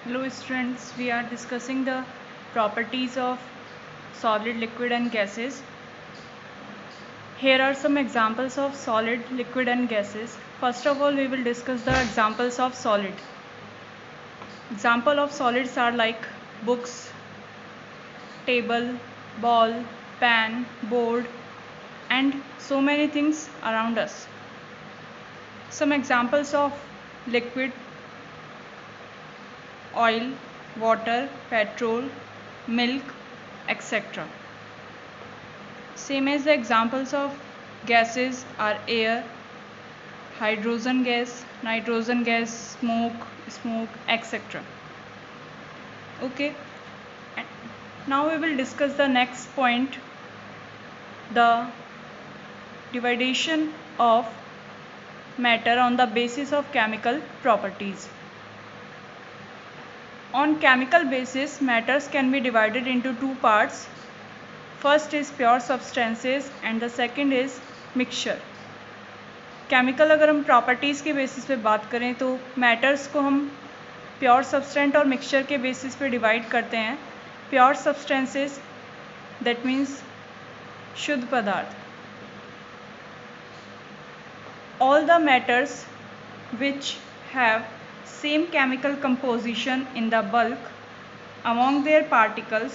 Hello students, we are discussing the properties of solid, liquid and gases. Here are some examples of solid, liquid and gases. First of all, we will discuss the examples of solid. Example of solids are like books, table, ball, pen, board and so many things around us. Some examples of liquid: oil, water, petrol, milk, etc. Same as the examples of gases are air, hydrogen gas, nitrogen gas, smoke, etc. Okay. Now we will discuss the next point, the division of matter on the basis of chemical properties. On chemical basis, matters can be divided into two parts. First is pure substances and the second is mixture. Chemical अगर हम properties के basis पे बात करें तो matters को हम pure सब्सटेंट और मिक्सचर के बेसिस पे डिवाइड करते हैं. प्योर सब्सटेंसेस दैट मीन्स शुद्ध पदार्थ. All the matters which have same chemical composition in the bulk among their particles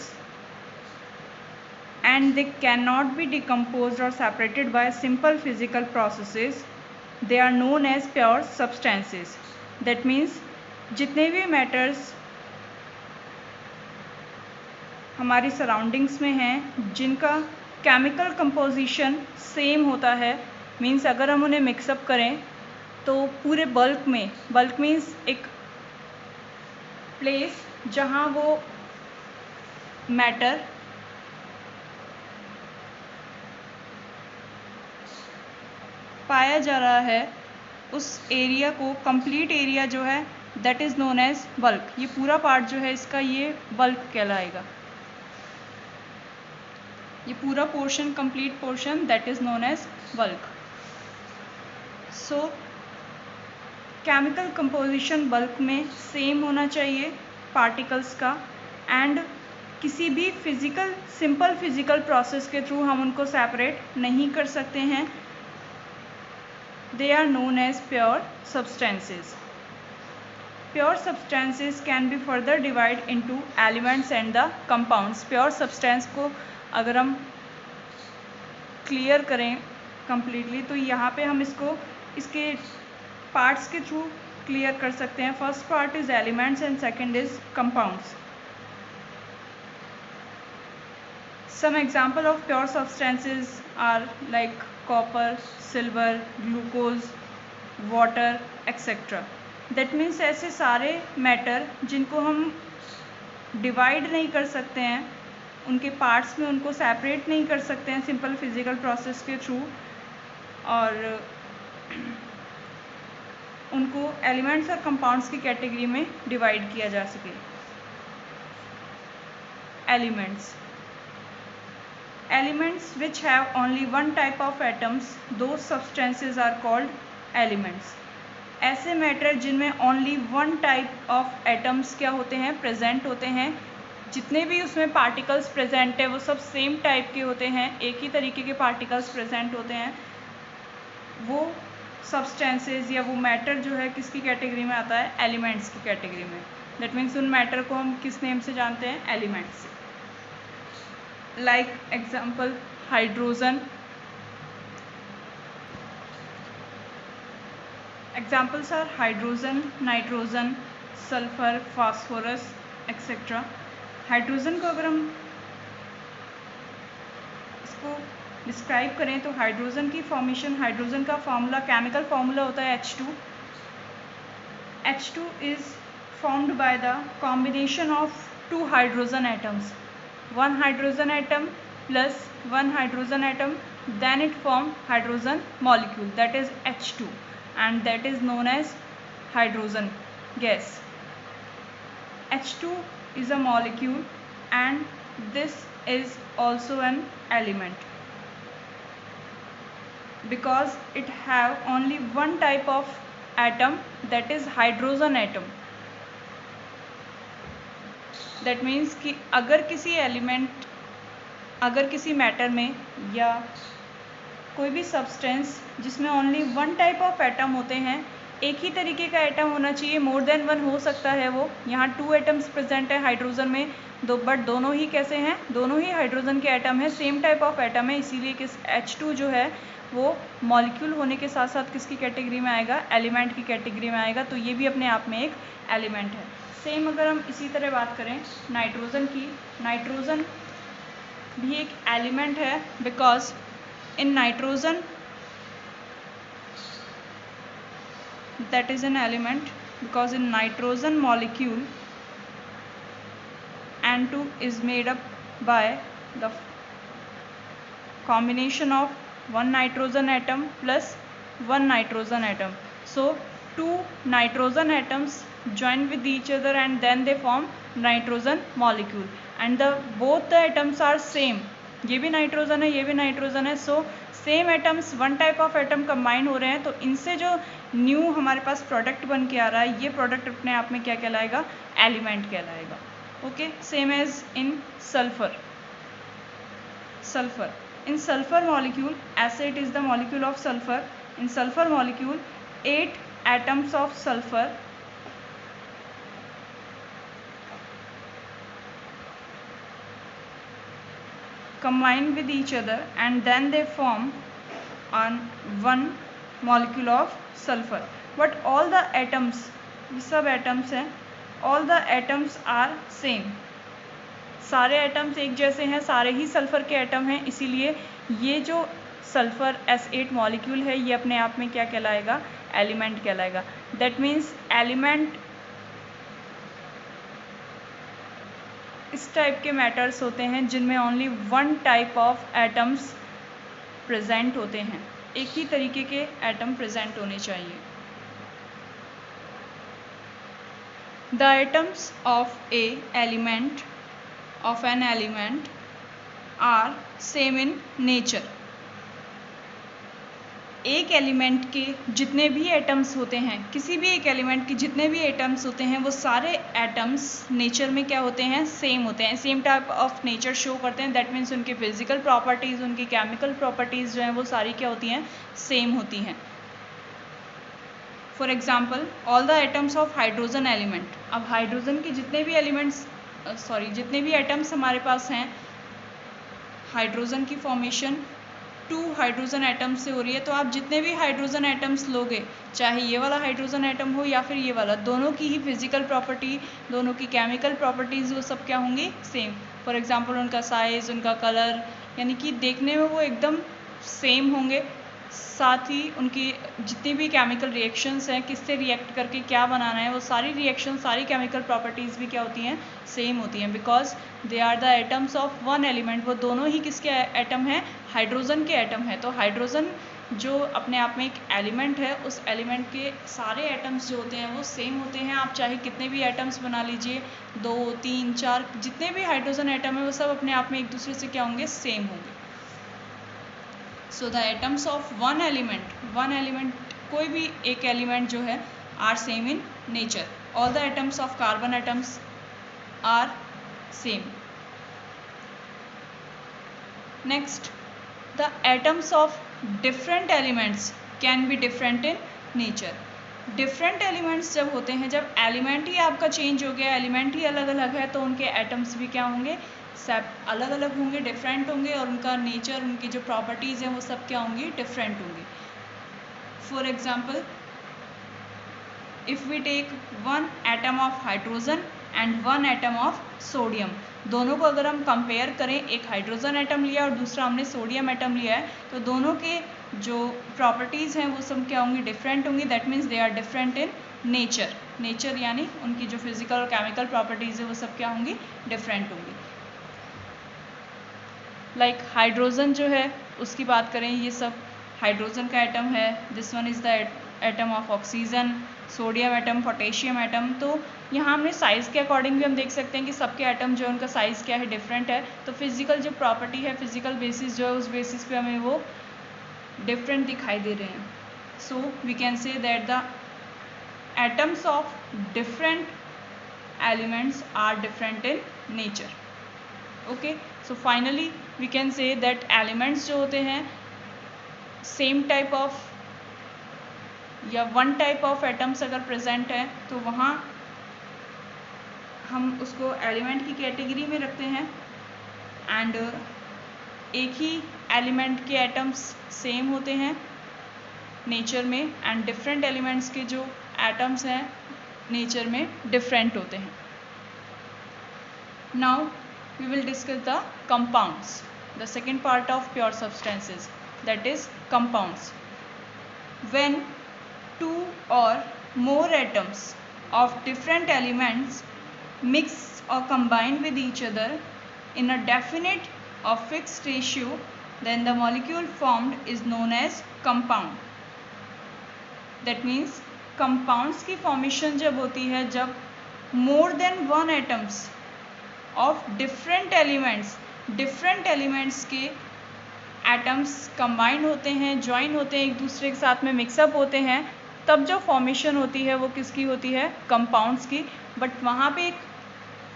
and they cannot be decomposed or separated by simple physical processes, they are known as pure substances. That means जितने भी matters हमारी surroundings में हैं जिनका chemical composition same होता है, means अगर हम उन्हें मिक्सअप करें तो पूरे बल्क मीन्स एक प्लेस जहाँ वो मैटर पाया जा रहा है उस एरिया को, कंप्लीट एरिया जो है that is known as bulk. ये पूरा पार्ट जो है इसका ये बल्क कहलाएगा. ये पूरा portion, complete portion that is known as bulk. So chemical composition bulk में सेम होना चाहिए पार्टिकल्स का एंड किसी भी सिंपल फिजिकल प्रोसेस के थ्रू हम उनको सेपरेट नहीं कर सकते हैं. They are known as pure substances. Pure substances can be further divide into elements and the compounds. Pure substance को अगर हम क्लियर करें कंप्लीटली तो यहाँ पे हम इसके पार्ट्स के थ्रू क्लियर कर सकते हैं. First part is elements and second is compounds. Some example of pure substances are like copper, silver, glucose, water etcetera. That means ऐसे सारे मैटर जिनको हम डिवाइड नहीं कर सकते हैं, उनके पार्ट्स में उनको सेपरेट नहीं कर सकते हैं सिंपल फिजिकल प्रोसेस के थ्रू, और उनको एलिमेंट्स और कंपाउंड्स की कैटेगरी में डिवाइड किया जा सके. Elements which have only one type of atoms, दो सब्सटेंसेस आर कॉल्ड एलिमेंट्स. ऐसे मैटर जिनमें only one type of atoms क्या होते हैं, प्रेजेंट होते हैं. जितने भी उसमें पार्टिकल्स प्रेजेंट है वो सब सेम टाइप के होते हैं, एक ही तरीके के पार्टिकल्स प्रेजेंट होते हैं. वो सब्सटेंसेस या वो मैटर जो है किसकी कैटेगरी में आता है, एलिमेंट्स की कैटेगरी में. दैट मीन्स उन मैटर को हम किस नेम से जानते हैं, एलिमेंट्स से. Like example hydrogen. Examples are hydrogen, nitrogen, sulphur, phosphorus etcetera. Hydrogen को अगर हम इसको डिस्क्राइब करें तो हाइड्रोजन की फॉर्मेशन, हाइड्रोजन का फार्मूला, केमिकल फार्मूला होता है H2. H2 is formed by the combination of two hydrogen atoms. One hydrogen atom plus one hydrogen atom, then it form hydrogen molecule that is H2 and that is known as hydrogen gas. H2 is a molecule and this is also an element because it have only one type of atom, that is hydrogen atom. That means कि अगर किसी matter में या कोई भी substance जिसमें only one type of atom होते हैं, एक ही तरीके का एटम होना चाहिए, मोर देन वन हो सकता है वो। यहाँ 2 एटम्स प्रेजेंट है हाइड्रोजन में, बट दोनों ही कैसे हैं, दोनों ही हाइड्रोजन के एटम है, सेम टाइप ऑफ एटम है, इसीलिए किस H2 जो है वो मॉलिक्यूल होने के साथ साथ किसकी कैटेगरी में आएगा, एलिमेंट की कैटेगरी में आएगा। तो ये भी अपने आप में एक एलिमेंट है। सेम अगर हम इसी तरह बात करें नाइट्रोजन की, नाइट्रोजन भी एक एलिमेंट है, because in nitrogen that is an element, because in nitrogen molecule N2 is made up by the combination of one nitrogen atom plus one nitrogen atom. So 2 nitrogen atoms join with each other and then they form nitrogen molecule, and both the atoms are same. ये भी nitrogen है, ये भी nitrogen है, so same atoms, one type of atom combine हो रहे हैं, तो इनसे जो न्यू हमारे पास प्रोडक्ट बन के आ रहा है, ये प्रोडक्ट अपने आप में क्या कहलाएगा, एलिमेंट कहलाएगा। Okay, same as in sulphur. Sulphur, in sulphur molecule, ऐसे it is the molecule of sulphur, in sulphur molecule 8 atoms of sulphur combine with each other and then they form on one molecule of sulfur. But all the atoms, सब atoms हैं, all the atoms are same. सारे atoms एक जैसे हैं, सारे ही sulphur के atom हैं, इसीलिए ये जो सल्फर S8 मॉलिक्यूल है ये अपने आप में क्या कहलाएगा, एलिमेंट कहलाएगा। दैट मीन्स एलिमेंट इस टाइप के मैटर्स होते हैं जिनमें only one type of atoms present होते हैं, एक ही तरीके के एटम प्रेजेंट होने चाहिए। The atoms of a element of an element are same in nature. एक एलिमेंट के जितने भी एटम्स होते हैं, किसी भी एक एलिमेंट के जितने भी एटम्स होते हैं, वो सारे एटम्स नेचर में क्या होते हैं, सेम होते हैं, same type of nature show करते हैं। दैट मीन्स उनकी फिजिकल प्रॉपर्टीज़, उनकी केमिकल प्रॉपर्टीज़ जो हैं वो सारी क्या होती हैं, सेम होती हैं। For example all the atoms of hydrogen element. अब हाइड्रोजन के जितने भी जितने भी एटम्स हमारे पास हैं, हाइड्रोजन की फॉर्मेशन 2 हाइड्रोजन एटम्स से हो रही है, तो आप जितने भी हाइड्रोजन एटम्स लोगे, चाहे ये वाला हाइड्रोजन एटम हो या फिर ये वाला, दोनों की ही फिजिकल प्रॉपर्टी, दोनों की केमिकल प्रॉपर्टीज़ वो सब क्या होंगी, सेम। फॉर एग्जांपल उनका साइज़, उनका कलर, यानी कि देखने में वो एकदम सेम होंगे। साथ ही उनकी जितनी भी केमिकल रिएक्शंस हैं, किससे रिएक्ट करके क्या बनाना है, वो सारी रिएक्शन, सारी केमिकल प्रॉपर्टीज़ भी क्या होती हैं, सेम होती हैं, because they are the atoms of one element. वो दोनों ही किसके एटम हैं, हाइड्रोजन के एटम हैं। तो हाइड्रोजन जो अपने आप में एक एलिमेंट है, उस एलिमेंट के सारे एटम्स जो होते हैं वो सेम होते हैं। आप चाहे कितने भी एटम्स बना लीजिए, 2, 3, 4, जितने भी हाइड्रोजन एटम है वो सब अपने आप में एक दूसरे से क्या होंगे, सेम होंगे। So the atoms of one element, कोई भी एक एलिमेंट जो है, are same in nature. All the atoms of carbon atoms are same. Next, the atoms of different elements can be different in nature. Different elements जब होते हैं, जब element ही आपका चेंज हो गया, एलिमेंट ही अलग अलग है, तो उनके एटम्स भी क्या होंगे, सब अलग अलग होंगे, डिफरेंट होंगे, और उनका नेचर, उनकी जो प्रॉपर्टीज़ हैं वो सब क्या होंगी, डिफरेंट होंगी। For example if we take one atom of hydrogen and one atom of sodium, दोनों को अगर हम कंपेयर करें, एक हाइड्रोजन एटम लिया और दूसरा हमने सोडियम एटम लिया है, तो दोनों के जो प्रॉपर्टीज़ हैं वो सब क्या होंगी, डिफरेंट होंगी। That means they are different in nature, यानी उनकी जो फिजिकल और केमिकल प्रॉपर्टीज़ है वो सब क्या होंगी, डिफरेंट होंगी। लाइक हाइड्रोजन जो है उसकी बात करें, ये सब हाइड्रोजन का एटम है, this one is the atom of oxygen, sodium atom, potassium atom. तो यहाँ हमने साइज़ के अकॉर्डिंग भी हम देख सकते हैं कि सबके एटम जो है उनका साइज़ क्या है, डिफरेंट है। तो फिजिकल जो प्रॉपर्टी है, फिजिकल बेसिस जो है, उस बेसिस पे हमें वो डिफरेंट दिखाई दे रहे हैं। So we can say that the atoms of different elements are different in nature. Okay, so finally we can say that elements जो होते हैं सेम टाइप ऑफ या वन टाइप ऑफ एटम्स अगर प्रेजेंट है तो वहाँ हम उसको एलिमेंट की कैटेगरी में रखते हैं। एंड एक ही एलिमेंट के एटम्स सेम होते हैं नेचर में, एंड डिफरेंट एलिमेंट्स के जो एटम्स हैं नेचर में डिफरेंट होते हैं। Now we will discuss the compounds, the second part of pure substances, that is compounds. When two or more atoms of different elements mix or combine with each other in a definite or fixed ratio, then the molecule formed is known as compound. That means compounds की formation जब होती है जब more than one atoms of different elements के atoms combine होते हैं, join होते हैं, एक दूसरे के साथ में मिक्सअप होते हैं, तब जो फॉर्मेशन होती है वो किसकी होती है? कंपाउंड्स की। बट वहाँ पे एक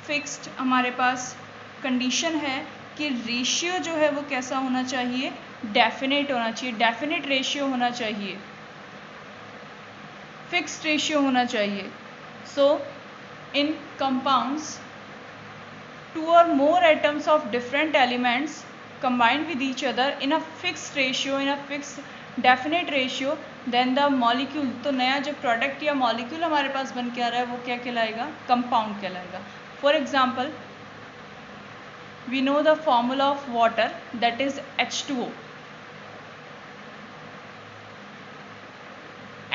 फिक्स्ड हमारे पास कंडीशन है कि रेशियो जो है वो कैसा होना चाहिए? डेफिनेट होना चाहिए, डेफिनेट रेशियो होना चाहिए, फिक्स्ड रेशियो होना चाहिए। सो इन compounds two or more atoms of different elements combine with each other in a fixed ratio, in a fixed definite ratio, then the molecule, तो नया जो प्रोडक्ट या मॉलिक्यूल हमारे पास बन के आ रहा है वो क्या कहलाएगा? कंपाउंड कहलाएगा। For example we know the formula of water, that is H2O.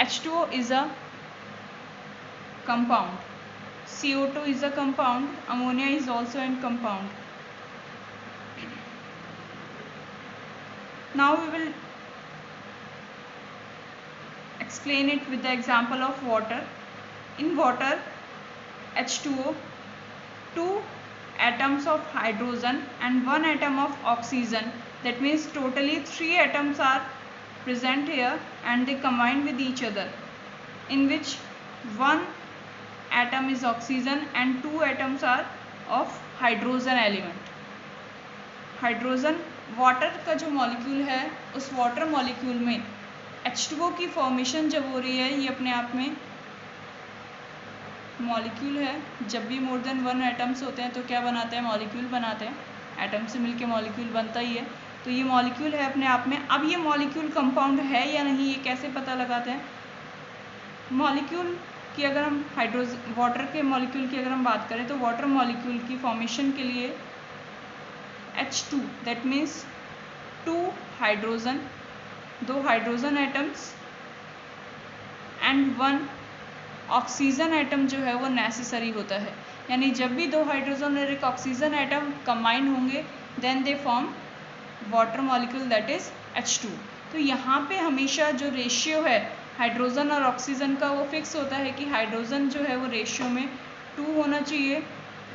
H2O is a compound, CO2 is a compound, ammonia is also a compound. Now we will explain it with the example of water. In water, H2O, two atoms of hydrogen and one atom of oxygen, that means totally 3 atoms are present here and they combine with each other, in which one atom is oxygen and 2 atoms are of hydrogen element. Hydrogen water का जो molecule है उस water molecule में H2O की formation जब हो रही है, ये अपने आप में मॉलिक्यूल है, जब भी मोर देन वन एटम्स होते हैं तो क्या बनाते हैं? मॉलिक्यूल बनाते हैं, एटम से मिलके मॉलिक्यूल बनता ही है। तो ये मॉलिक्यूल है अपने आप में। अब ये मॉलिक्यूल कंपाउंड है या नहीं, ये कैसे पता लगाते हैं? मॉलिक्यूल की अगर हम वाटर के मॉलिक्यूल की अगर हम बात करें तो वाटर मॉलिक्यूल की फॉर्मेशन के लिए H2, that means 2 hydrogen, 2 hydrogen atoms and 1 oxygen atom जो है वो नेसेसरी होता है। यानी जब भी 2 हाइड्रोजन और एक ऑक्सीजन एटम कंबाइन होंगे then they form water molecule, that is H2। तो यहाँ पे हमेशा जो रेशियो है हाइड्रोजन और ऑक्सीजन का वो फिक्स होता है कि हाइड्रोजन जो है वो रेशियो में 2 होना चाहिए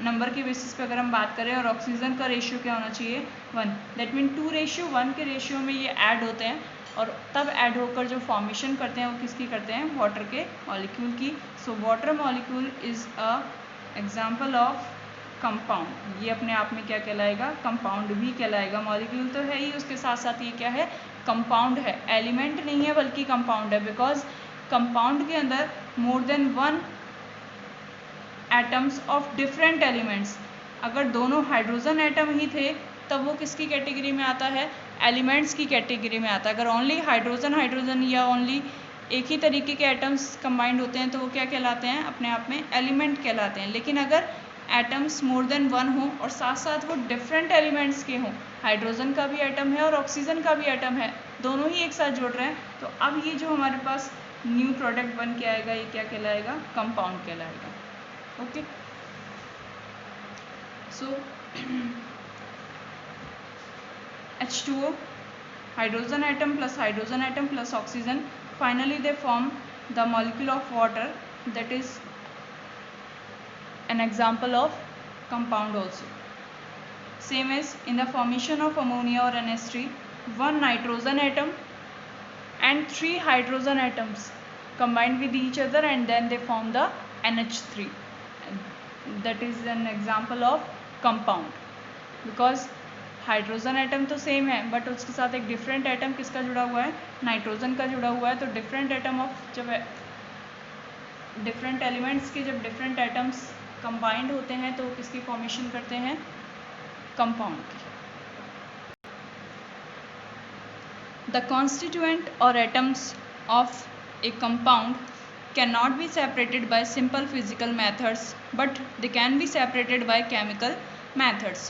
नंबर के बेसिस पे अगर हम बात करें, और ऑक्सीजन का रेशियो क्या होना चाहिए? 1। दैट मीन 2:1 के रेशियो में ये ऐड होते हैं और तब ऐड होकर जो फॉर्मेशन करते हैं वो किसकी करते हैं? वाटर के मॉलिक्यूल की। So water molecule is a example of compound. ये अपने आप में क्या कहलाएगा? कंपाउंड भी कहलाएगा। मॉलिक्यूल तो है ही, उसके साथ साथ ये क्या है? कंपाउंड है, एलिमेंट नहीं है बल्कि कंपाउंड है। बिकॉज कंपाउंड के अंदर more than one atoms of different elements, अगर दोनों हाइड्रोजन एटम ही थे तब वो किसकी कैटेगरी में आता है? एलिमेंट्स की कैटेगरी में आता है। अगर ओनली हाइड्रोजन या ओनली एक ही तरीके के एटम्स कंबाइंड होते हैं तो वो क्या कहलाते हैं? अपने आप में एलिमेंट कहलाते हैं। लेकिन अगर एटम्स मोर देन वन हों और साथ साथ वो डिफरेंट एलिमेंट्स के हों, हाइड्रोजन का भी एटम है और ऑक्सीजन का भी एटम है, दोनों ही एक साथ जुड़ रहे हैं, तो अब ये जो हमारे पास न्यू प्रोडक्ट बन के आएगा ये क्या कहलाएगा? कंपाउंड कहलाएगा। Okay, so H2O, hydrogen atom plus oxygen, finally they form the molecule of water, that is an example of compound also. Same as in the formation of ammonia or NH3, 1 nitrogen atom and 3 hydrogen atoms combine with each other and then they form the NH3. That is an example of compound, because hydrogen atom तो same है but उसके साथ एक different atom किसका जुड़ा हुआ है, nitrogen का जुड़ा हुआ है। तो डिफरेंट एटम ऑफ जब डिफरेंट एलिमेंट्स के जब डिफरेंट एटम्स कंबाइंड होते हैं तो किसकी फॉर्मेशन करते हैं, कंपाउंड की। द कॉन्स्टिट्यूएंट और atoms of a compound cannot be separated by simple physical methods but they can be separated by chemical methods।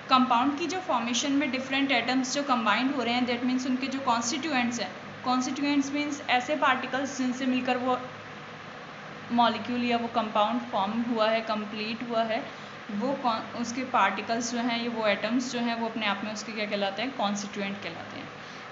Compound की जो फॉर्मेशन में डिफरेंट एटम्स जो कंबाइंड हो रहे हैं, दैट मीन्स उनके जो कॉन्स्टिट्यूएंट्स हैं, कॉन्स्टिट्यूएंट्स मीन्स ऐसे पार्टिकल्स जिनसे मिलकर वो मॉलिक्यूल या वो कंपाउंड फॉर्म हुआ है, कंप्लीट हुआ है, वो उसके पार्टिकल्स जो हैं, ये वो एटम्स जो हैं, वो अपने आप में उसके क्या कहलाते हैं, कॉन्स्टिट्यूएंट कहलाते हैं।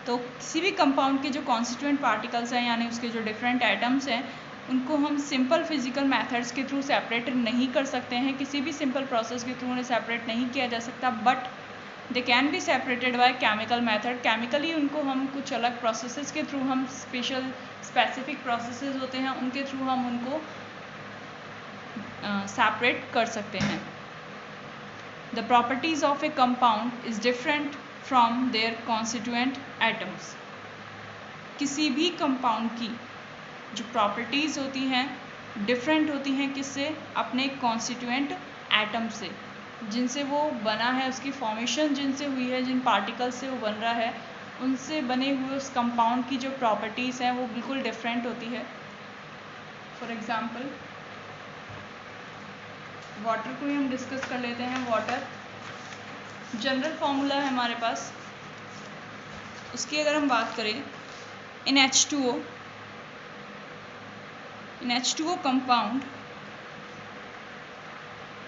तो किसी भी कंपाउंड के जो कॉन्स्टिट्यूएंट पार्टिकल्स हैं यानी उसके जो डिफरेंट एटम्स हैं, उनको हम सिंपल फिजिकल मेथड्स के थ्रू सेपरेट नहीं कर सकते हैं, किसी भी सिंपल प्रोसेस के थ्रू उन्हें सेपरेट नहीं किया जा सकता, but they can be separated by chemical method. Chemically उनको हम कुछ अलग प्रोसेसेस के थ्रू, हम स्पेसिफिक प्रोसेसेस होते हैं उनके थ्रू हम उनको सेपरेट कर सकते हैं। The properties of a compound is different from their constituent atoms. किसी भी कंपाउंड की जो प्रॉपर्टीज़ होती हैं डिफरेंट होती हैं किससे, अपने कॉन्स्टिट्यूएंट एटम से, जिनसे वो बना है, उसकी फॉर्मेशन जिनसे हुई है, जिन पार्टिकल्स से वो बन रहा है, उनसे बने हुए उस कंपाउंड की जो प्रॉपर्टीज़ हैं वो बिल्कुल डिफरेंट होती है। फॉर एग्जांपल वाटर को ही हम डिस्कस कर लेते हैं। वाटर जनरल फॉर्मूला है हमारे पास, उसकी अगर हम बात करें, इन H2O, in H2O compound,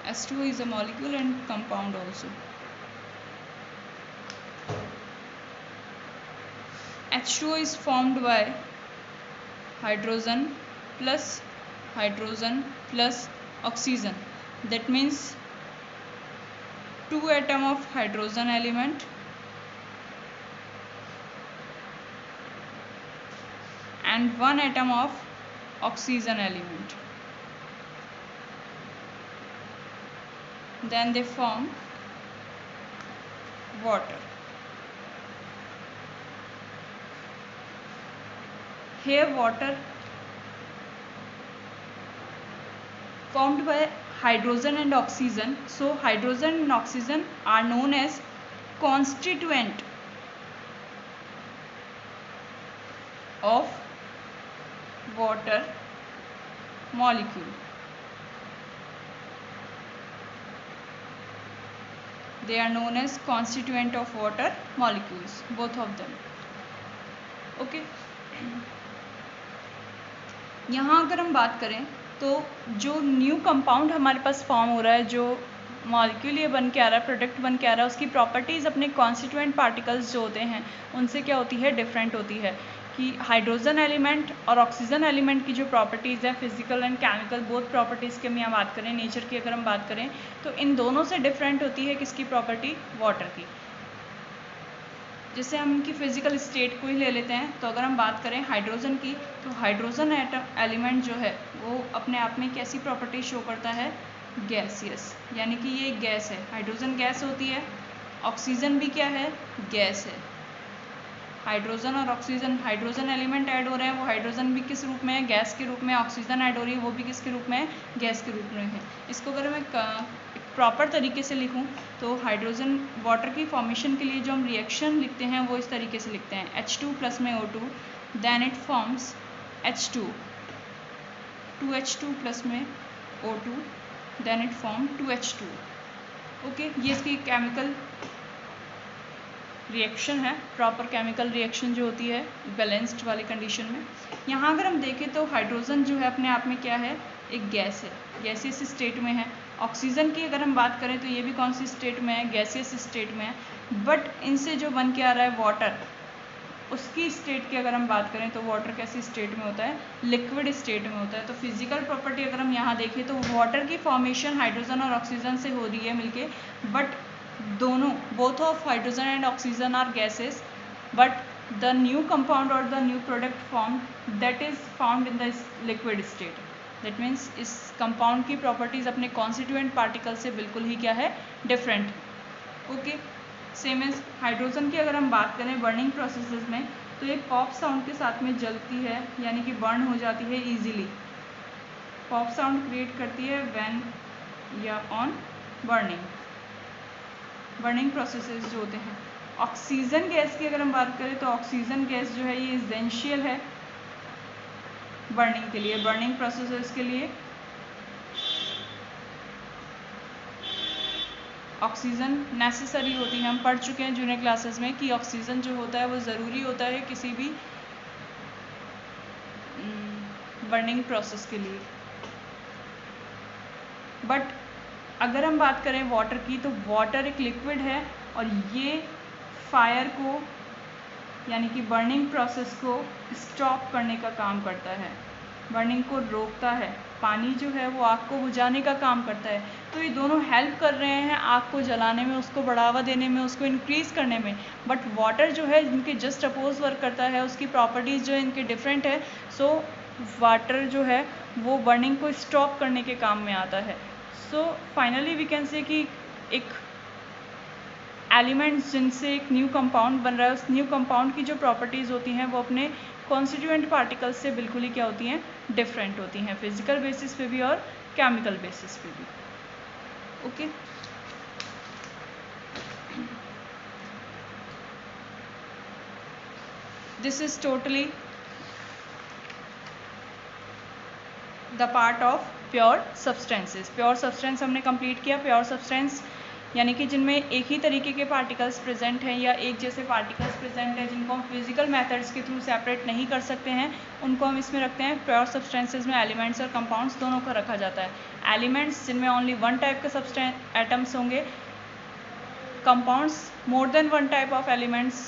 H2O is a molecule and compound also. H2O is formed by hydrogen plus oxygen. That means 2 atom of hydrogen element and 1 atom of oxygen element, then they form water. Here water formed by hydrogen and oxygen, so hydrogen and oxygen are known as constituent of water molecule. They are known as constituent of water molecules, both of them. Okay. यहाँ अगर हम बात करें तो जो new compound हमारे पास form हो रहा है, जो मॉलिक्यूल ये बन के आ रहा है, प्रोडक्ट बन के आ रहा है, उसकी प्रॉपर्टीज़ अपने कॉन्स्टिट्यूएंट पार्टिकल्स जो होते हैं उनसे क्या होती है, डिफरेंट होती है। कि हाइड्रोजन एलिमेंट और ऑक्सीजन एलिमेंट की जो प्रॉपर्टीज़ है, physical and chemical both properties की हम यहाँ बात करें, नेचर की अगर हम बात करें तो इन दोनों से डिफरेंट होती है किसकी प्रॉपर्टी, वाटर की। जैसे हम इनकी फिजिकल स्टेट को ही ले लेते हैं, तो अगर हम बात करें हाइड्रोजन की, तो हाइड्रोजन एलिमेंट जो है वो अपने आप में कैसी प्रॉपर्टी शो करता है, गैसियस, यानी कि ये गैस है, हाइड्रोजन गैस होती है, ऑक्सीजन भी क्या है, गैस है। हाइड्रोजन और ऑक्सीजन, हाइड्रोजन एलिमेंट ऐड हो रहे हैं, वो हाइड्रोजन भी किस रूप में है, गैस के रूप में, ऑक्सीजन ऐड हो रही है, वो भी किसके रूप में है, गैस के रूप में है। इसको अगर मैं प्रॉपर तरीके से लिखूं तो हाइड्रोजन वाटर की फॉर्मेशन के लिए जो हम रिएक्शन लिखते हैं वो इस तरीके से लिखते हैं, H2 प्लस में O2, then it forms H2, 2H2 plus में O2, then it form 2H2। Okay, ये इसकी केमिकल रिएक्शन है, प्रॉपर केमिकल रिएक्शन जो होती है बैलेंस्ड वाली कंडीशन में। यहाँ अगर हम देखें तो हाइड्रोजन जो है अपने आप में क्या है, एक गैस है, गैसियस स्टेट में है। ऑक्सीजन की अगर हम बात करें तो ये भी कौन सी स्टेट में है, गैसियस स्टेट में है। बट इनसे जो बन के आ रहा है वाटर, उसकी स्टेट की अगर हम बात करें तो वाटर कैसी स्टेट में होता है, लिक्विड स्टेट में होता है। तो फिजिकल प्रॉपर्टी अगर हम यहाँ देखें तो वाटर की फॉर्मेशन हाइड्रोजन और ऑक्सीजन से हो रही है मिलके, बट दोनों both of hydrogen and oxygen are gases, but the new compound or the new product form that is found in the liquid state. That means इस कंपाउंड की प्रॉपर्टीज़ अपने कॉन्स्टिट्यूएंट पार्टिकल से बिल्कुल ही क्या है, different. Okay, same as hydrogen की अगर हम बात करें बर्निंग प्रोसेसेस में, तो ये पॉप साउंड के साथ में जलती है, यानी कि बर्न हो जाती है ईजिली। पॉप साउंड क्रिएट करती है व्हेन या ऑन बर्निंग प्रोसेसेस जो होते हैं। ऑक्सीजन गैस की अगर हम बात करें तो ऑक्सीजन गैस जो है ये एसेंशियल है बर्निंग के लिए, बर्निंग प्रोसेसेस के लिए। ऑक्सीजन नेसेसरी होती है, हम पढ़ चुके हैं जूनियर क्लासेस में कि ऑक्सीजन जो होता है वो ज़रूरी होता है किसी भी बर्निंग प्रोसेस के लिए। बट अगर हम बात करें वाटर की, तो वाटर एक लिक्विड है और ये फायर को यानी कि बर्निंग प्रोसेस को स्टॉप करने का काम करता है, बर्निंग को रोकता है। पानी जो है वो आग को बुझाने का काम करता है। तो ये दोनों हेल्प कर रहे हैं आग को जलाने में, उसको बढ़ावा देने में, उसको इंक्रीज़ करने में। बट वाटर जो है इनके जस्ट अपोज वर्क करता है, उसकी प्रॉपर्टीज़ जो है इनके डिफरेंट है। सो वाटर जो है वो बर्निंग को स्टॉप करने के काम में आता है। सो फाइनली वी कैन से कि एक एलिमेंट्स जिनसे एक न्यू कंपाउंड बन रहा है, उस न्यू कंपाउंड की जो प्रॉपर्टीज़ होती हैं वो अपने कॉन्स्टिट्यूएंट पार्टिकल्स से बिल्कुल ही क्या होती हैं, डिफरेंट होती हैं, फिजिकल बेसिस पे भी और केमिकल बेसिस पे भी। Okay, this is totally the part of pure substances. Pure substance हमने कंप्लीट किया। प्योर सब्सटेंस यानी कि जिनमें एक ही तरीके के पार्टिकल्स प्रेजेंट हैं या एक जैसे पार्टिकल्स प्रेजेंट हैं, जिनको हम फिजिकल मेथड्स के थ्रू सेपरेट नहीं कर सकते हैं, उनको हम इसमें रखते हैं। प्योर सब्सटेंसेस में एलिमेंट्स और कंपाउंड्स दोनों को रखा जाता है। एलिमेंट्स जिनमें ओनली वन टाइप के सब्सटेंस एटम्स होंगे, compounds more than one type of elements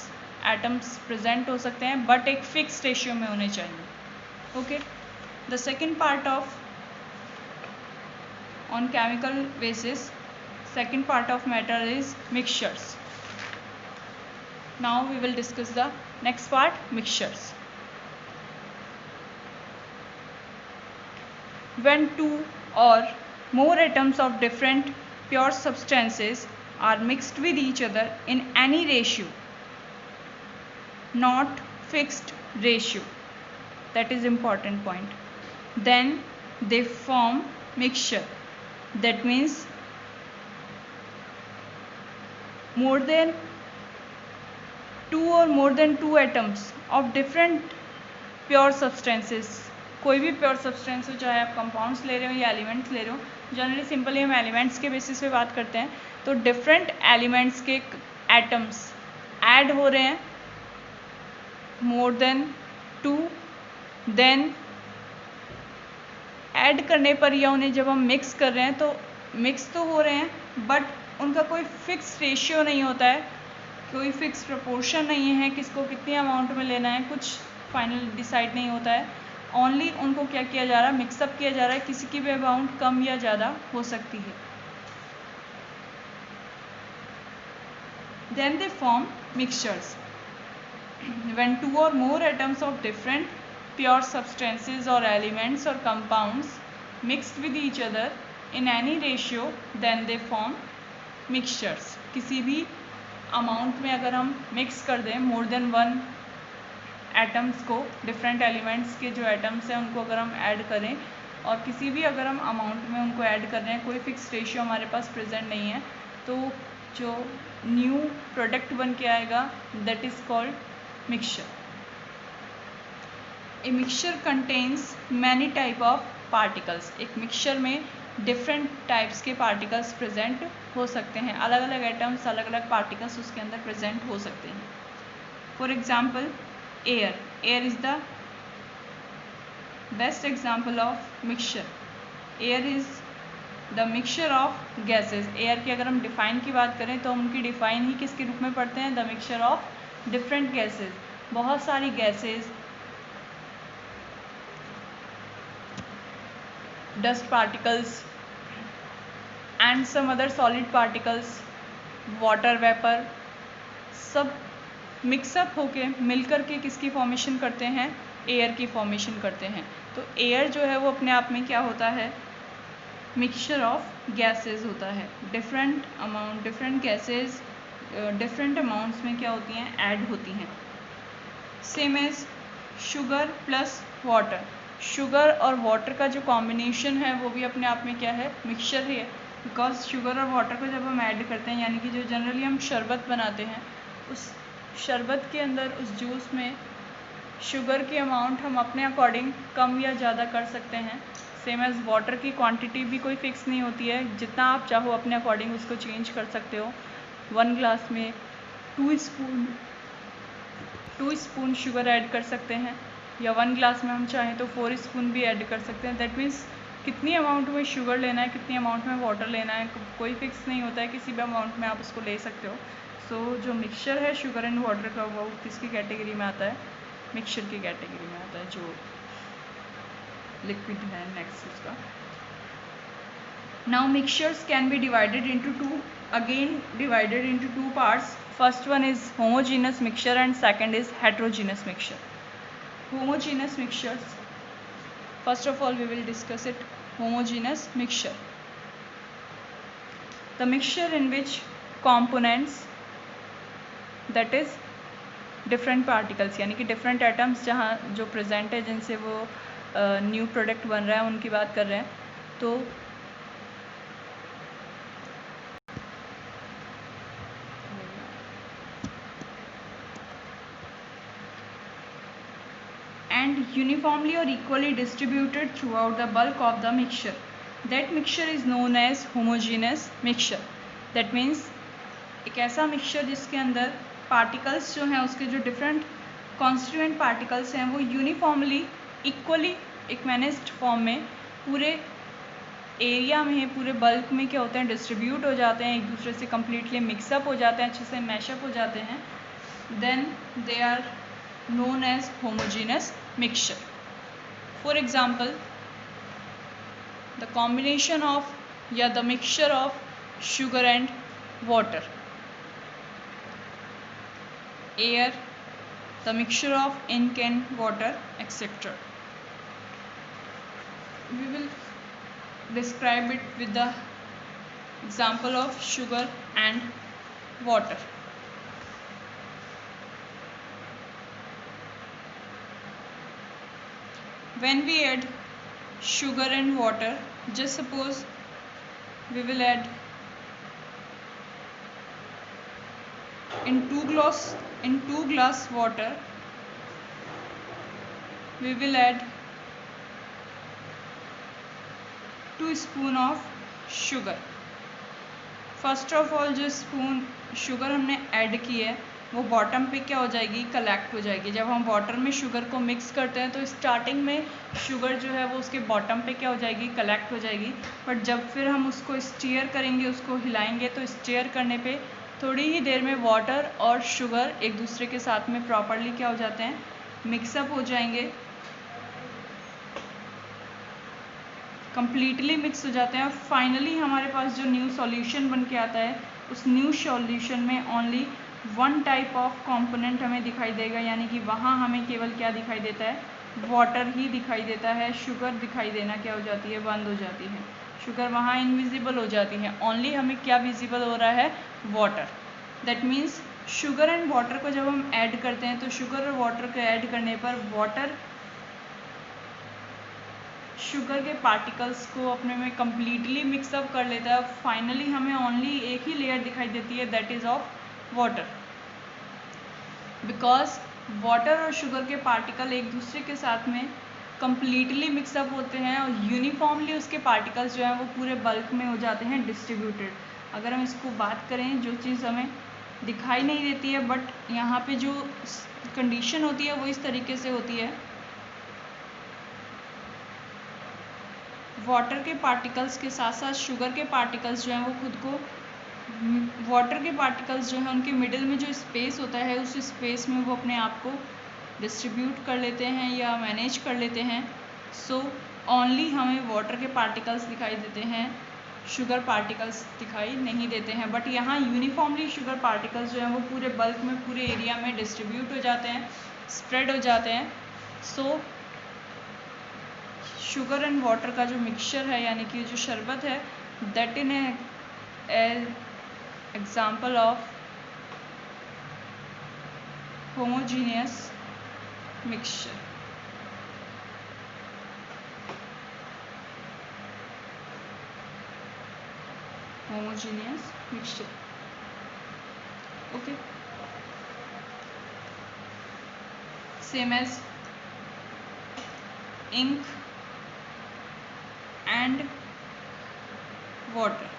atoms present हो सकते हैं, बट एक फिक्स रेशियो में होने चाहिए। Okay, the second part of on chemical basis, second part of matter is mixtures. Now we will discuss the next part, mixtures. When two or more atoms of different pure substances are mixed with each other in any ratio, not fixed ratio, that is important point, then they form mixture. That means more than two atoms of different pure substances, कोई भी pure substance हो, चाहे आप compounds ले रहे हो या elements ले रहे हो, जनरली सिंपली हम एलिमेंट्स के बेसिस पे बात करते हैं, तो डिफरेंट एलिमेंट्स के एटम्स ऐड हो रहे हैं more than two, then add करने पर या उन्हें जब हम मिक्स कर रहे हैं तो मिक्स तो हो रहे हैं, बट उनका कोई फिक्स रेशियो नहीं होता है, कोई फिक्स प्रपोर्शन नहीं है, किसको कितनी अमाउंट में लेना है, कुछ फाइनल डिसाइड नहीं होता है। ओनली उनको क्या किया जा रहा है, मिक्सअप किया जा रहा है, किसी की भी अमाउंट कम या ज़्यादा हो सकती है। Then they form mixtures when two or more atoms of different pure substances or elements or compounds mixed with each other in any ratio, then they form mixtures. किसी भी अमाउंट में अगर हम मिक्स कर दें मोर देन वन एटम्स को, different elements के जो एटम्स हैं उनको अगर हम ऐड करें और किसी भी अगर हम अमाउंट में उनको ऐड कर रहे हैं, कोई फिक्स रेशियो हमारे पास प्रेजेंट नहीं है, तो जो न्यू प्रोडक्ट बन के आएगा that is called mixture. A mixture contains many type of particles. एक मिक्सचर में डिफरेंट टाइप्स के पार्टिकल्स प्रेजेंट हो सकते हैं, अलग अलग एटम्स, अलग अलग पार्टिकल्स उसके अंदर प्रेजेंट हो सकते हैं। For example air, air is the best example of mixture. Air is the mixture of gases. Air की अगर हम डिफाइन की बात करें तो हम उनकी डिफाइन ही किसके रूप में पढ़ते हैं, the mixture of different gases. बहुत सारी gases, dust particles and some other solid particles, water vapor, सब मिक्सअप होके मिलकर के किसकी फॉर्मेशन करते हैं, एयर की फॉर्मेशन करते हैं। तो एयर जो है वो अपने आप में क्या होता है, मिक्सचर ऑफ गैसेस होता है। डिफरेंट गैसेस डिफरेंट अमाउंट्स में क्या होती हैं, ऐड होती हैं। Same as sugar plus water, sugar और वाटर का जो कॉम्बिनेशन है वो भी अपने आप में क्या है, मिक्सचर ही है। बिकॉज शुगर और वाटर को जब हम ऐड करते हैं, यानी कि जो जनरली हम शरबत बनाते हैं, उस शरबत के अंदर उस जूस में शुगर की अमाउंट हम अपने अकॉर्डिंग कम या ज़्यादा कर सकते हैं। सेम एज़ वाटर की क्वांटिटी भी कोई फिक्स नहीं होती है, जितना आप चाहो अपने अकॉर्डिंग उसको चेंज कर सकते हो। 1 ग्लास में 2 स्पून शुगर ऐड कर सकते हैं, या 1 ग्लास में हम चाहें तो 4 स्पून भी ऐड कर सकते हैं। दैट मीन्स कितनी अमाउंट में शुगर लेना है, कितनी अमाउंट में वाटर लेना है, कोई फिक्स नहीं होता है, किसी भी अमाउंट में आप उसको ले सकते हो। सो जो मिक्सचर है शुगर एंड वाटर का, वो किसकी कैटेगरी में आता है, मिक्सचर की कैटेगरी में आता है, जो लिक्विड है नेक्स्ट उसका। Now mixtures can be divided into two parts. First one is homogeneous mixture and second is heterogeneous mixture. Homogeneous mixtures, first of all we will discuss it. Homogeneous mixture, the mixture in which components, that is different particles, यानी कि different atoms जहाँ जो present है, जिनसे वो new product बन रहा है, उनकी बात कर रहे हैं। तो and uniformly or equally distributed throughout the bulk of the mixture. That mixture is known as homogeneous mixture. That means एक ऐसा मिक्सचर जिसके अंदर पार्टिकल्स जो हैं, उसके जो डिफरेंट कॉन्स्टिट्यूएंट पार्टिकल्स हैं, वो यूनिफॉर्मली इक्वली एक मैनेज्ड फॉर्म में पूरे एरिया में, पूरे बल्क में क्या होते हैं, डिस्ट्रीब्यूट हो जाते हैं, एक दूसरे से कम्प्लीटली मिक्सअप हो जाते हैं, अच्छे से मैशअप हो जाते हैं। Then they are known as homogeneous mixture. For example, the combination of the mixture of sugar and water, air, the mixture of ink and water, etc. We will describe it with the example of sugar and water. When we add sugar and water, just suppose we will add in 2 glass water, we will add 2 spoon of sugar. First of all जो spoon sugar हमने add की है, वो bottom पे क्या हो जाएगी, collect हो जाएगी। जब हम वाटर में शुगर को मिक्स करते हैं तो स्टार्टिंग में शुगर जो है वो उसके बॉटम पे क्या हो जाएगी, कलेक्ट हो जाएगी। बट जब फिर हम उसको स्टीयर करेंगे, उसको हिलाएंगे, तो स्टीयर करने पे थोड़ी ही देर में वाटर और शुगर एक दूसरे के साथ में प्रॉपरली क्या हो जाते हैं, मिक्सअप हो जाएंगे, कम्प्लीटली मिक्स हो जाते हैं। और फाइनली हमारे पास जो न्यू सॉल्यूशन बन के आता है, उस न्यू सॉल्यूशन में ओनली 1 टाइप ऑफ कंपोनेंट हमें दिखाई देगा, यानी कि वहाँ हमें केवल क्या दिखाई देता है, वाटर ही दिखाई देता है। शुगर दिखाई देना क्या हो जाती है, बंद हो जाती है। शुगर वहाँ इनविजिबल हो जाती है। ओनली हमें क्या विजिबल हो रहा है, water. That means sugar and water को जब हम ऐड करते हैं, तो शुगर और वाटर को ऐड करने पर वाटर शुगर के पार्टिकल्स को अपने में कम्प्लीटली मिक्सअप कर लेता है। फाइनली हमें ओनली एक ही लेयर दिखाई देती है, that is of water. Because water और शुगर के पार्टिकल एक दूसरे के साथ में कम्प्लीटली मिक्सअप होते हैं और यूनिफॉर्मली उसके पार्टिकल्स जो हैं वो पूरे बल्क में हो जाते हैं डिस्ट्रीब्यूटेड। अगर हम इसको बात करें, जो चीज़ हमें दिखाई नहीं देती है बट यहाँ पे जो कंडीशन होती है वो इस तरीके से होती है, वाटर के पार्टिकल्स के साथ साथ शुगर के पार्टिकल्स जो हैं वो खुद को, वाटर के पार्टिकल्स जो हैं उनके मिडिल में जो स्पेस होता है, उस स्पेस में वो अपने आप को डिस्ट्रीब्यूट कर लेते हैं या मैनेज कर लेते हैं। सो ओनली हमें वाटर के पार्टिकल्स दिखाई देते हैं, शुगर पार्टिकल्स दिखाई नहीं देते हैं। बट यहाँ यूनिफॉर्मली शुगर पार्टिकल्स जो हैं वो पूरे बल्क में, पूरे एरिया में डिस्ट्रीब्यूट हो जाते हैं, स्प्रेड हो जाते हैं। सो शुगर एंड वाटर का जो मिक्सचर है यानी कि जो शरबत है, that in example of homogeneous mixture. Homogeneous mixture, okay. Same as ink and water.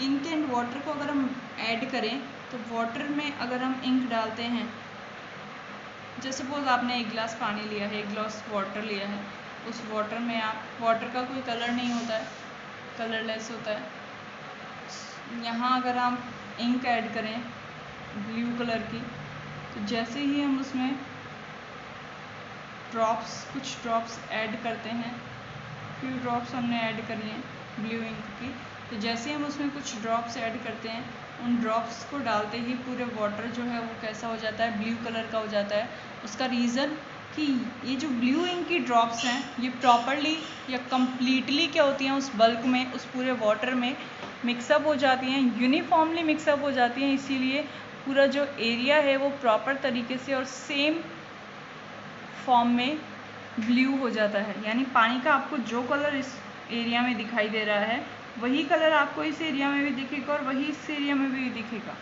Ink and water को अगर हम ऐड करें तो वाटर में अगर हम इंक डालते हैं, जैसे सपोज आपने एक गिलास पानी लिया है, एक गिलास वाटर लिया है, उस वाटर में आप, वाटर का कोई कलर नहीं होता है, कलरलेस होता है। यहाँ अगर आप इंक ऐड करें ब्लू कलर की, तो जैसे ही हम उसमें कुछ ड्रॉप्स ऐड करते हैं, फ्यू ड्रॉप्स हमने ऐड कर लिए ब्लू इंक की, तो जैसे हम उसमें कुछ ड्रॉप्स ऐड करते हैं, उन ड्रॉप्स को डालते ही पूरे वाटर जो है वो कैसा हो जाता है, ब्लू कलर का हो जाता है। उसका रीज़न कि ये जो ब्लू इंक की ड्रॉप्स हैं, ये प्रॉपरली या कम्प्लीटली क्या होती हैं, उस बल्क में, उस पूरे वाटर में मिक्सअप हो जाती हैं, यूनिफॉर्मली मिक्सअप हो जाती हैं। इसीलिए पूरा जो एरिया है वो प्रॉपर तरीके से और सेम फॉर्म में ब्लू हो जाता है। यानी पानी का आपको जो कलर इस एरिया में दिखाई दे रहा है, वही कलर आपको इस एरिया में भी दिखेगा और वही इस एरिया में भी दिखेगा।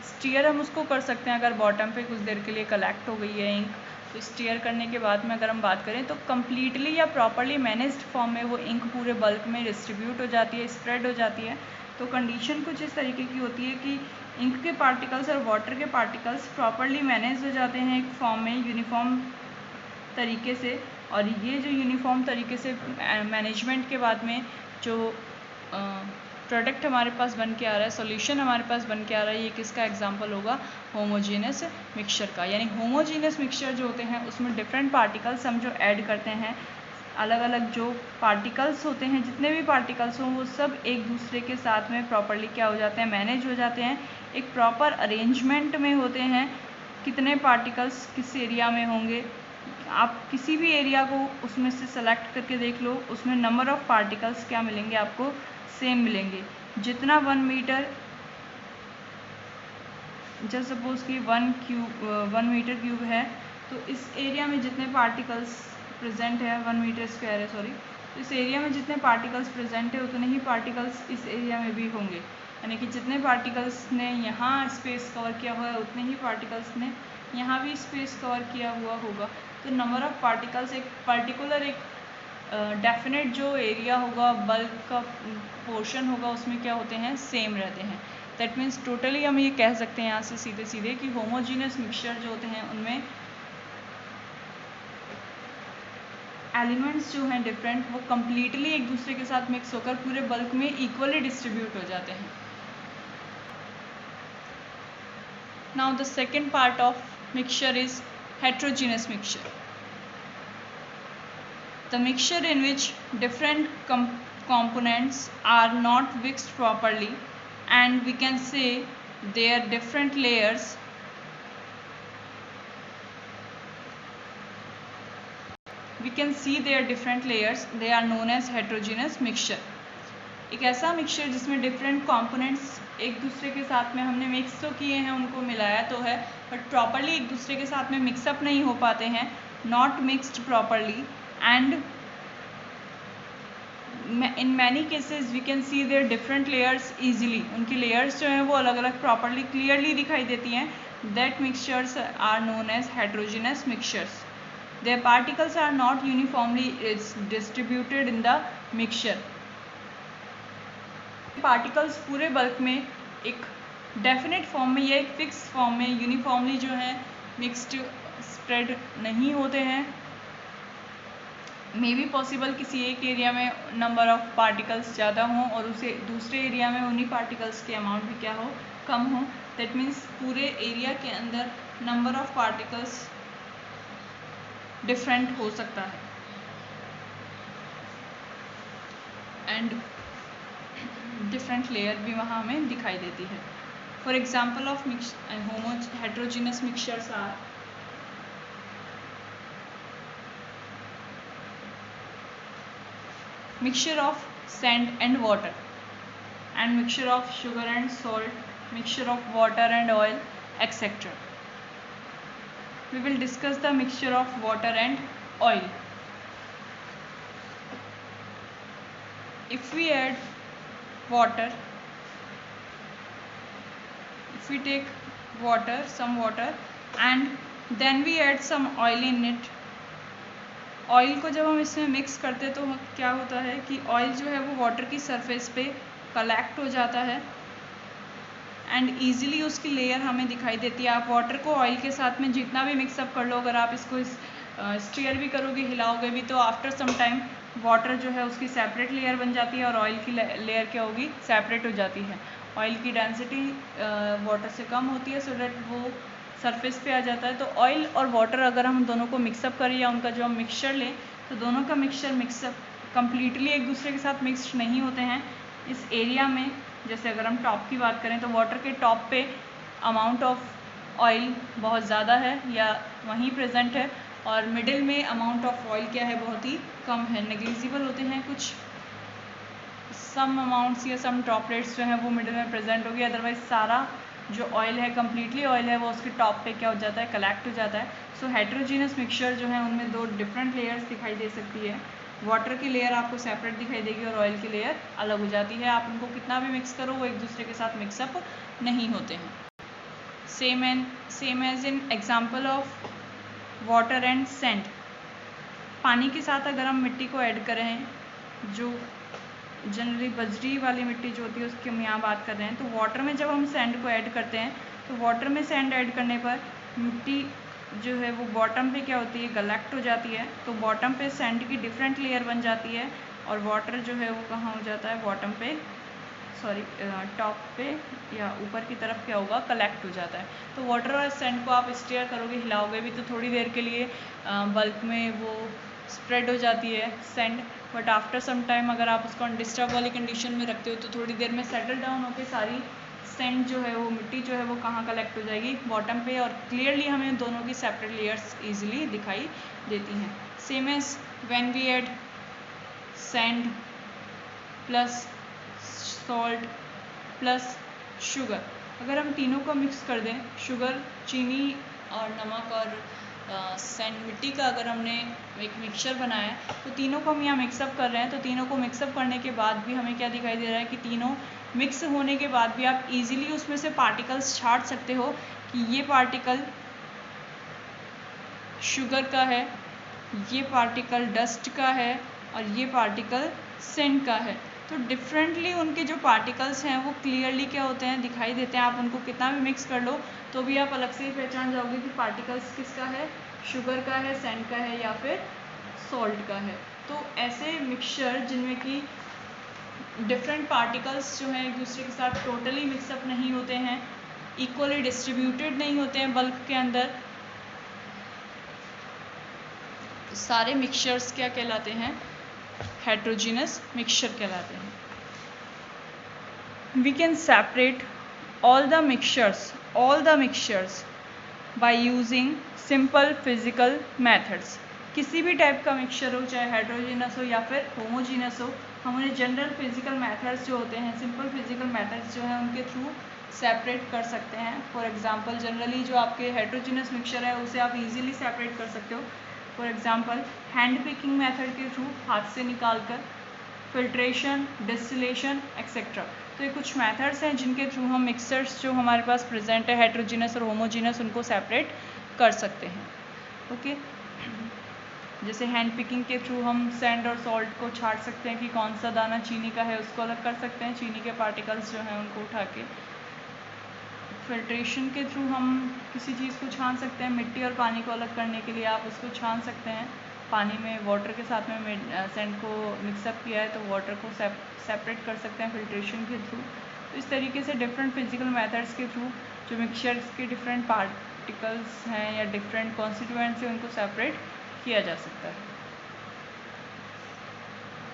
स्टीयर हम उसको कर सकते हैं, अगर बॉटम पे कुछ देर के लिए कलेक्ट हो गई है इंक, तो स्टीयर करने के बाद में अगर हम बात करें तो कम्प्लीटली या प्रॉपरली मैनेज्ड फॉर्म में वो इंक पूरे बल्क में डिस्ट्रीब्यूट हो जाती है, स्प्रेड हो जाती है। तो कंडीशन कुछ इस तरीके की होती है कि इंक के पार्टिकल्स और वाटर के पार्टिकल्स प्रॉपरली मैनेज हो जाते हैं एक फॉर्म में यूनिफॉर्म तरीके से, और ये जो यूनिफॉर्म तरीके से मैनेजमेंट के बाद में जो प्रोडक्ट हमारे पास बन के आ रहा है, सॉल्यूशन हमारे पास बन के आ रहा है, ये किसका एग्जांपल होगा, होमोजीनियस मिक्सचर का। यानी होमोजीनियस मिक्सचर जो होते हैं उसमें डिफरेंट पार्टिकल्स हम जो ऐड करते हैं, अलग अलग जो पार्टिकल्स होते हैं, जितने भी पार्टिकल्स हों वो सब एक दूसरे के साथ में प्रॉपरली क्या हो जाते हैं, मैनेज हो जाते हैं, एक प्रॉपर अरेंजमेंट में होते हैं। कितने पार्टिकल्स किस एरिया में होंगे, आप किसी भी एरिया को उसमें से सेलेक्ट करके देख लो, उसमें नंबर ऑफ़ पार्टिकल्स क्या मिलेंगे आपको, सेम मिलेंगे। जितना 1 मीटर, जैसे सपोज कि 1 मीटर क्यूब है, तो इस एरिया में जितने पार्टिकल्स प्रेजेंट है, 1 मीटर स्क्वायर है सॉरी, तो इस एरिया में जितने पार्टिकल्स प्रेजेंट है उतने ही पार्टिकल्स इस एरिया में भी होंगे। यानी कि जितने पार्टिकल्स ने यहाँ स्पेस कवर किया हुआ है उतने ही पार्टिकल्स ने यहाँ भी स्पेस कवर किया हुआ होगा। तो नंबर ऑफ़ पार्टिकल्स एक पर्टिकुलर एक डेफिनेट जो एरिया होगा, बल्क का पोर्शन होगा, उसमें क्या होते हैं, सेम रहते हैं। दैट मीन्स टोटली हम ये कह सकते हैं यहाँ से सीधे सीधे कि होमोजीनियस मिक्सचर जो होते हैं उनमें एलिमेंट्स जो हैं डिफरेंट, वो कम्प्लीटली एक दूसरे के साथ मिक्स होकर पूरे बल्क में इक्वली डिस्ट्रीब्यूट हो जाते हैं। Now the second part of mixture is heterogeneous mixture. The mixture in which different components are not mixed properly and we can say their different layers they are known as heterogeneous mixture. एक ऐसा mixture जिसमें different components एक दूसरे के साथ में हमने mix तो किए हैं, उनको मिलाया तो है, बट प्रॉपरली एक दूसरे के साथ में मिक्सअप नहीं हो पाते हैं, not mixed properly, and in many cases we can see their different layers easily, उनकी लेयर्स जो हैं वो अलग अलग प्रॉपरली क्लियरली दिखाई देती हैं। That mixtures are known as heterogeneous mixtures. Their particles are not uniformly distributed in the mixture. Particles पूरे बल्क में एक डेफिनेट फॉर्म में या एक फिक्स फॉर्म में यूनिफॉर्मली जो है मिक्सड स्प्रेड नहीं होते हैं. मे बी पॉसिबल किसी एक एरिया में नंबर ऑफ़ पार्टिकल्स ज़्यादा हों और उसे दूसरे एरिया में उन्हीं पार्टिकल्स के अमाउंट भी क्या हो, कम हो. दैट मीन्स पूरे एरिया के अंदर नंबर ऑफ़ पार्टिकल्स डिफरेंट हो सकता है. एंड डिफरेंट लेयर भी वहाँ हमें दिखाई देती है. For example of heterogeneous mixtures are mixture of sand and water, and mixture of sugar and salt, mixture of water and oil, etc. We will discuss the mixture of water and oil. If we add water, if we take water, some water, and then we add some oil in it. Oil को जब हम इसमें mix करते हैं तो क्या होता है कि ऑयल जो है वो वाटर की सरफेस पे कलेक्ट हो जाता है एंड ईजिली उसकी लेयर हमें दिखाई देती है। आप वाटर को ऑयल के साथ में जितना भी मिक्सअप कर लो, अगर आप इसको स्टीयर भी करोगे, हिलाओगे भी, तो आफ्टर सम टाइम वाटर जो है उसकी सेपरेट लेयर बन जाती है और ऑयल की लेयर क्या होगी, सेपरेट हो जाती है। ऑयल की डेंसिटी वाटर से कम होती है, सो डैट वो सरफेस पे आ जाता है। तो ऑयल और वाटर अगर हम दोनों को मिक्सअप करें या उनका जो हम मिक्सचर लें, तो दोनों का मिक्सअप कम्प्लीटली एक दूसरे के साथ मिक्स नहीं होते हैं। इस एरिया में जैसे अगर हम टॉप की बात करें तो वाटर के टॉप पे अमाउंट ऑफ ऑयल बहुत ज़्यादा है या वहीं प्रेजेंट है, और मिडिल में अमाउंट ऑफ ऑयल क्या है, बहुत ही कम है, नेग्लिजिबल होते हैं। कुछ सम अमाउंट्स या सम ड्रॉपलेट्स जो हैं वो मिडिल में प्रेजेंट होगी, अदरवाइज सारा जो ऑयल है, कम्प्लीटली ऑयल है, वो उसके टॉप पे क्या हो जाता है, कलेक्ट हो जाता है। सो हेट्रोजीनस मिक्सचर जो है उनमें दो डिफरेंट लेयर्स दिखाई दे सकती है। वाटर की लेयर आपको सेपरेट दिखाई देगी और ऑयल की लेयर अलग हो जाती है। आप उनको कितना भी मिक्स करो वो एक दूसरे के साथ मिक्सअप नहीं होते हैं। Same as in example of water and sand. पानी के साथ अगर हम मिट्टी को ऐड करें, जो जनरली बजरी वाली मिट्टी जो होती है उसकी हम यहाँ बात कर रहे हैं, तो वाटर में जब हम सैंड को ऐड करते हैं तो वाटर में सैंड ऐड करने पर मिट्टी जो है वो बॉटम पे क्या होती है, कलेक्ट हो जाती है। तो बॉटम पे सैंड की डिफरेंट लेयर बन जाती है और वाटर जो है वो कहाँ हो जाता है, बॉटम पे टॉप पे या ऊपर की तरफ क्या होगा, कलेक्ट हो जाता है। तो वाटर और सैंड को आप स्टीयर करोगे, हिलाओगे भी तो थोड़ी देर के लिए बल्क में वो स्प्रेड हो जाती है sand, but after some time अगर आप उसको अनडिस्टर्ब वाली कंडीशन में रखते हो तो थोड़ी देर में सेटल डाउन होकर सारी सैंड जो है वो मिट्टी जो है वो कहाँ कलेक्ट हो जाएगी, बॉटम पे, और क्लियरली हमें दोनों की सेपरेट लेयर्स इजीली दिखाई देती हैं। Same as when we add sand plus salt plus sugar, अगर हम तीनों को मिक्स कर दें, शुगर, चीनी और नमक और सैंड मिट्टी का अगर हमने एक मिक्सचर बनाया है, तो तीनों को हम यहाँ मिक्सअप कर रहे हैं। तो तीनों को मिक्सअप करने के बाद भी हमें क्या दिखाई दे रहा है कि तीनों मिक्स होने के बाद भी आप इजीली उसमें से पार्टिकल्स छांट सकते हो कि ये पार्टिकल शुगर का है, ये पार्टिकल डस्ट का है और ये पार्टिकल सैंड का है। तो डिफरेंटली उनके जो पार्टिकल्स हैं वो क्लियरली क्या होते हैं, दिखाई देते हैं। आप उनको कितना भी मिक्स कर लो तो भी आप अलग से ही पहचान जाओगे कि पार्टिकल्स किसका है, शुगर का है, सैंड का है या फिर सॉल्ट का है। तो ऐसे मिक्सचर जिनमें कि डिफरेंट पार्टिकल्स जो हैं एक दूसरे के साथ टोटली मिक्सअप नहीं होते हैं, इक्वली डिस्ट्रीब्यूटेड नहीं होते हैं बल्क के अंदर, सारे मिक्सचर्स क्या कहलाते हैं, हेट्रोजीनस मिक्सचर कहलाते हैं। We can separate all the mixtures by using simple physical methods। किसी भी टाइप का मिक्सचर हो, चाहे हेट्रोजीनस हो या फिर होमोजीनस हो, हम उन्हें जनरल फिजिकल मेथड्स जो होते हैं, सिंपल फिजिकल मेथड्स जो हैं उनके थ्रू सेपरेट कर सकते हैं। फॉर एग्जांपल जनरली जो आपके हेट्रोजीनस मिक्सचर है उसे आप इजीली सेपरेट कर सकते हो। For example hand picking method के थ्रू, हाथ से निकाल कर, फिल्ट्रेशन, डिस्टिलेशन एक्सेट्रा। तो ये कुछ मेथड्स हैं जिनके थ्रू हम मिक्सचर्स जो हमारे पास प्रेजेंट है हेट्रोजीनस और होमोजीनस उनको सेपरेट कर सकते हैं। ओके, जैसे हैंड पिकिंग के थ्रू हम सैंड और सॉल्ट को छांट सकते हैं कि कौन सा दाना चीनी का है उसको अलग कर सकते हैं, चीनी के पार्टिकल्स जो हैं उनको उठा के। फिल्ट्रेशन के थ्रू हम किसी चीज़ को छान सकते हैं, मिट्टी और पानी को अलग करने के लिए आप उसको छान सकते हैं। पानी में वाटर के साथ में सैंड को मिक्सअप किया है तो वाटर को सेपरेट कर सकते हैं फिल्ट्रेशन के थ्रू। तो इस तरीके से डिफरेंट फिजिकल मेथड्स के थ्रू जो मिक्सचर्स के डिफरेंट पार्टिकल्स हैं या डिफरेंट कॉन्स्टिट्यूएंट्स हैं उनको सेपरेट किया जा सकता है।